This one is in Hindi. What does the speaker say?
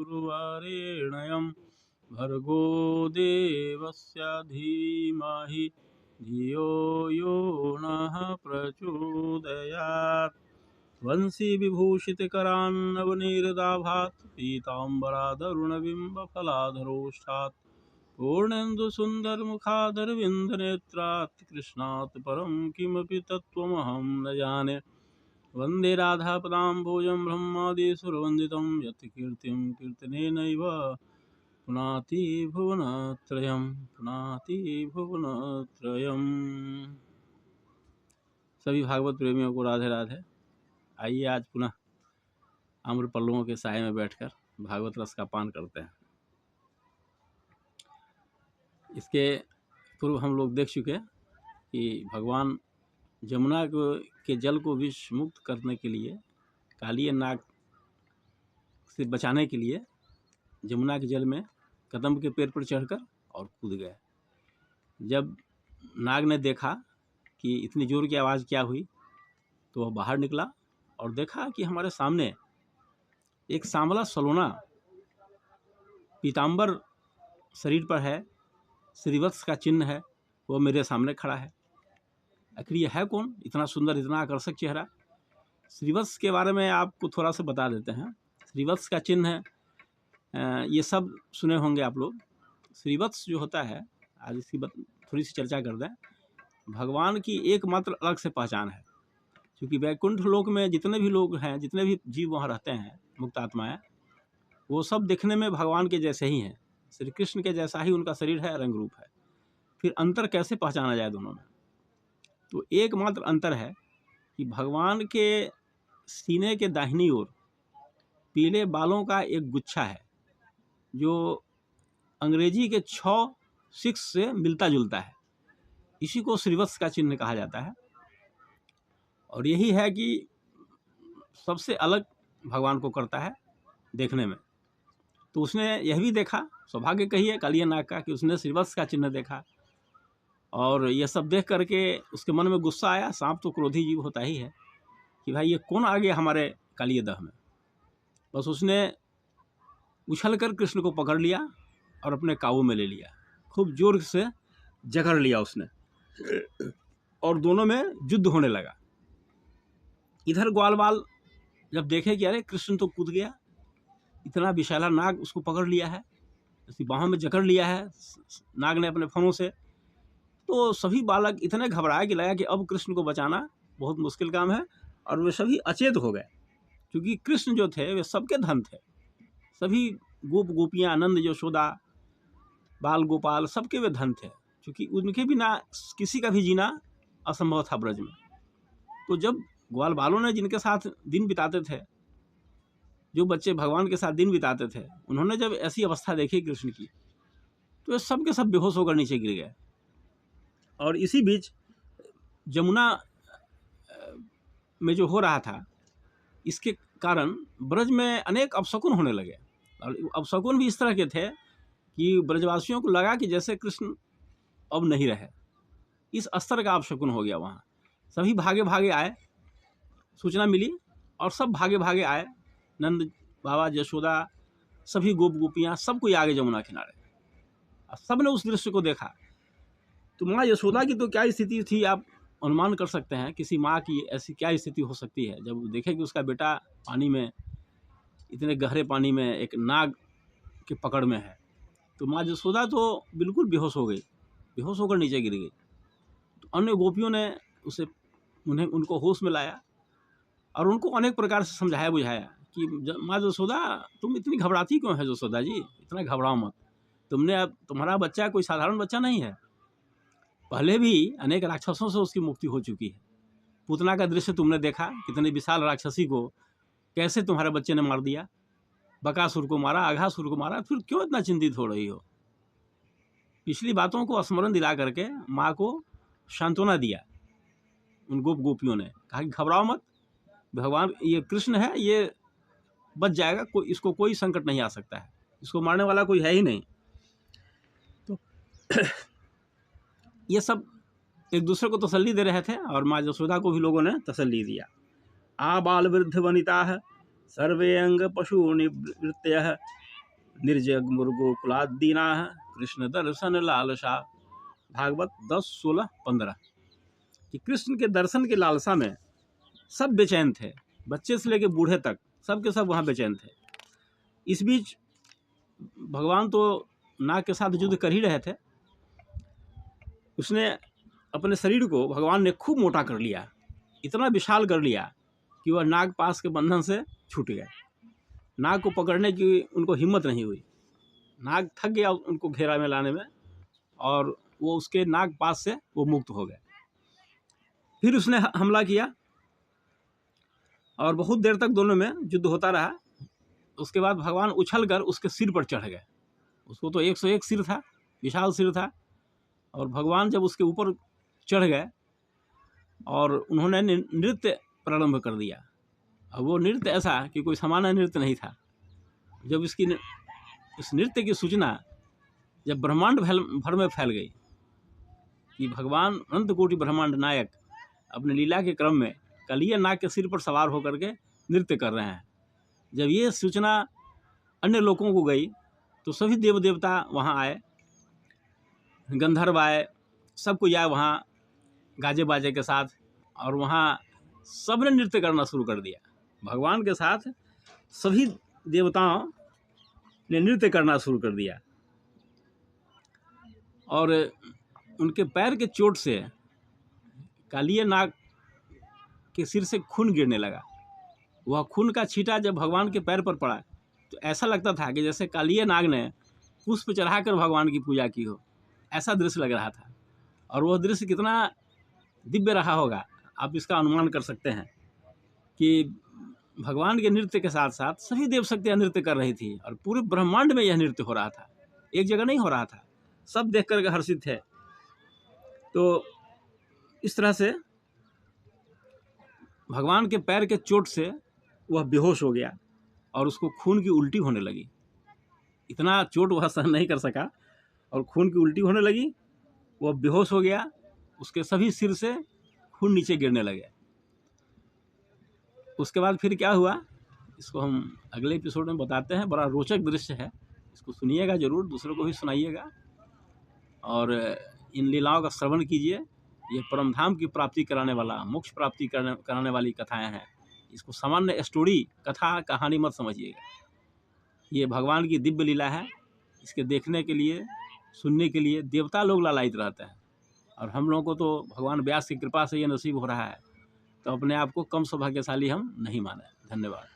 गुरुवरेण्यं भर्गो देवस्य धीमहि धियो यो नः प्रचोदयात्। वंशी विभूषितकरान्नवनीरदाभात् पीताम्बरादरुणबिम्बफलाधरोष्ठात् पूर्णेन्दुसुन्दरमुखादरविन्दनेत्रात् कृष्णात् परं किमपि तत्त्वमहं न जाने। वन्दे राधापदाम्बोजं ब्रह्मादिसुरवन्दितं यत् कीर्तिं कीर्तनेनैव पुनाति भुवनत्रयं पुनाति भुवनत्रयम्। सभी भागवत प्रेमियों को राधे राधे। आइए आज पुनः आम्र पल्लवों के साए में बैठकर भागवत रस का पान करते हैं। इसके पूर्व हम लोग देख चुके कि भगवान जमुना के जल को विष मुक्त करने के लिए, कालिय नाग से बचाने के लिए जमुना के जल में कदम्ब के पेड़ पर चढ़कर और कूद गए। जब नाग ने देखा कि इतनी जोर की आवाज़ क्या हुई, तो वह बाहर निकला और देखा कि हमारे सामने एक सांवला सलोना पीताम्बर शरीर पर है, श्रीवत्स का चिन्ह है, वो मेरे सामने खड़ा है। आखिर ये है कौन, इतना सुंदर, इतना आकर्षक चेहरा। श्रीवत्स के बारे में आपको थोड़ा सा बता देते हैं। श्रीवत्स का चिन्ह है, ये सब सुने होंगे आप लोग। श्रीवत्स जो होता है, आज इसकी थोड़ी सी चर्चा कर दें। भगवान की एकमात्र अलग से पहचान है, क्योंकि वैकुंठ लोक में जितने भी लोग हैं, जितने भी जीव वहाँ रहते हैं, मुक्त आत्माएँ, वो सब देखने में भगवान के जैसे ही हैं। श्री कृष्ण के जैसा ही उनका शरीर है, रंग रूप है। फिर अंतर कैसे पहचाना जाए दोनों में? तो एकमात्र अंतर है कि भगवान के सीने के दाहिनी ओर पीले बालों का एक गुच्छा है, जो अंग्रेजी के 6 से मिलता जुलता है। इसी को श्रीवत्स का चिन्ह कहा जाता है। और यही है कि सबसे अलग भगवान को करता है देखने में। तो उसने यह भी देखा, सौभाग्य कहिए कालिय नाग का, कि उसने श्रीवत्स का चिन्ह देखा। और यह सब देख करके उसके मन में गुस्सा आया। सांप तो क्रोधी जीव होता ही है कि भाई ये कौन आ गया हमारे कालिय दह में। बस उसने उछलकर कृष्ण को पकड़ लिया और अपने काबू में ले लिया। खूब जोर से जकड़ लिया उसने और दोनों में युद्ध होने लगा। इधर ग्वालवाल जब देखे कि अरे कृष्ण तो कूद गया, इतना विशाला नाग उसको पकड़ लिया है, उसकी बाहों में जकड़ लिया है नाग ने अपने फनों से, तो सभी बालक इतने घबराए कि लगा कि अब कृष्ण को बचाना बहुत मुश्किल काम है। और वे सभी अचेत हो गए, क्योंकि कृष्ण जो थे वे सबके धन थे। सभी गोप गोपियाँ, नंद यशोदा, बाल गोपाल, सबके वे धन थे, क्योंकि उनके बिना किसी का भी जीना असंभव था ब्रज में। तो जब ग्वाल बालों ने जिनके साथ दिन बिताते थे, जो बच्चे भगवान के साथ दिन बिताते थे, उन्होंने जब ऐसी अवस्था देखी कृष्ण की, तो ये सब के सब बेहोश होकर नीचे गिर गए। और इसी बीच जमुना में जो हो रहा था, इसके कारण ब्रज में अनेक अपशकुन होने लगे। और अपशकुन भी इस तरह के थे कि ब्रजवासियों को लगा कि जैसे कृष्ण अब नहीं रहे। इस स्तर का अपशकुन हो गया वहाँ। सभी भागे भागे आए, सूचना मिली और सब भागे भागे आए। नंद बाबा, यशोदा, सभी गोप गोपियाँ, सब कोई आगे जमुना किनारे। सब ने उस दृश्य को देखा। तो माँ यशोदा की तो क्या स्थिति थी, आप अनुमान कर सकते हैं किसी माँ की ऐसी क्या स्थिति हो सकती है जब देखे कि उसका बेटा पानी में, इतने गहरे पानी में एक नाग के पकड़ में है। तो माँ यशोदा तो बिल्कुल बेहोश हो गई, बेहोश होकर नीचे गिर गई। तो अन्य गोपियों ने उनको होश में लाया और उनको अनेक प्रकार से समझाया बुझाया कि माँ यशोदा, तुम इतनी घबराती क्यों है यशोदा जी, इतना घबराओ मत। तुम्हारा बच्चा कोई साधारण बच्चा नहीं है। पहले भी अनेक राक्षसों से उसकी मुक्ति हो चुकी है। पूतना का दृश्य तुमने देखा, कितने विशाल राक्षसी को कैसे तुम्हारे बच्चे ने मार दिया। बकासुर को मारा, अघासुर को मारा, फिर क्यों इतना चिंतित हो रही हो। पिछली बातों को स्मरण दिला करके माँ को सांत्वना दिया। उन गोपियों ने कहा कि घबराओ मत, भगवान ये कृष्ण है, ये बच जाएगा, इसको कोई संकट नहीं आ सकता है, इसको मारने वाला कोई है ही नहीं। तो ये सब एक दूसरे को तसल्ली दे रहे थे और माँ यशोदा को भी लोगों ने तसल्ली दिया। आ बाल वृद्ध वनिता सर्वे अंग पशु निवृत्तयः निर्जग मुर्गो कुलादीना कृष्ण दर्शन लालसा। भागवत 10:16-15। कि कृष्ण के दर्शन की लालसा में सब बेचैन थे, बच्चे से लेकर बूढ़े तक सब के सब वहाँ बेचैन थे। इस बीच भगवान तो नाग के साथ युद्ध कर ही रहे थे। उसने अपने शरीर को भगवान ने खूब मोटा कर लिया, इतना विशाल कर लिया कि वह नाग पास के बंधन से छूट गए। नाग को पकड़ने की उनको हिम्मत नहीं हुई। नाग थक गया उनको घेरा में लाने में, और वो उसके नाग पास से वो मुक्त हो गए। फिर उसने हमला किया और बहुत देर तक दोनों में युद्ध होता रहा। उसके बाद भगवान उछलकर उसके सिर पर चढ़ गए। उसको तो 101 सिर था, विशाल सिर था, और भगवान जब उसके ऊपर चढ़ गए और उन्होंने नृत्य प्रारंभ कर दिया। अब वो नृत्य ऐसा कि कोई सामान्य नृत्य नहीं था। जब इस नृत्य की सूचना जब ब्रह्मांड भर में फैल गई कि भगवान अनंत कोटि ब्रह्मांड नायक अपने लीला के क्रम में कालिया नाग के सिर पर सवार होकर के नृत्य कर रहे हैं, जब ये सूचना अन्य लोगों को गई तो सभी देव देवता वहाँ आए, गंधर्व आए, सब कोई आए वहाँ गाजे बाजे के साथ, और वहाँ सबने नृत्य करना शुरू कर दिया। भगवान के साथ सभी देवताओं ने नृत्य करना शुरू कर दिया, और उनके पैर के चोट से कालिया नाग के सिर से खून गिरने लगा। वह खून का छींटा जब भगवान के पैर पर पड़ा तो ऐसा लगता था कि जैसे कालिया नाग ने पुष्प चढ़ाकर भगवान की पूजा की हो, ऐसा दृश्य लग रहा था। और वह दृश्य कितना दिव्य रहा होगा, आप इसका अनुमान कर सकते हैं कि भगवान के नृत्य के साथ साथ सभी देव शक्तियाँ नृत्य कर रही थी, और पूरे ब्रह्मांड में यह नृत्य हो रहा था, एक जगह नहीं हो रहा था। सब देख कर हर्षित थे। तो इस तरह से भगवान के पैर के चोट से वह बेहोश हो गया और उसको खून की उल्टी होने लगी। इतना चोट वह सहन नहीं कर सका और खून की उल्टी होने लगी, वह बेहोश हो गया, उसके सभी सिर से खून नीचे गिरने लगे। उसके बाद फिर क्या हुआ, इसको हम अगले एपिसोड में बताते हैं। बड़ा रोचक दृश्य है, इसको सुनिएगा जरूर, दूसरों को भी सुनाइएगा, और इन लीलाओं का श्रवण कीजिए। ये परमधाम की प्राप्ति कराने वाला, मोक्ष प्राप्ति कराने वाली कथाएं हैं। इसको सामान्य स्टोरी, कथा, कहानी मत समझिएगा। ये भगवान की दिव्य लीला है। इसके देखने के लिए, सुनने के लिए देवता लोग लालायित रहते हैं, और हम लोगों को तो भगवान व्यास की कृपा से ये नसीब हो रहा है, तो अपने आप को कम सौभाग्यशाली हम नहीं माने। धन्यवाद।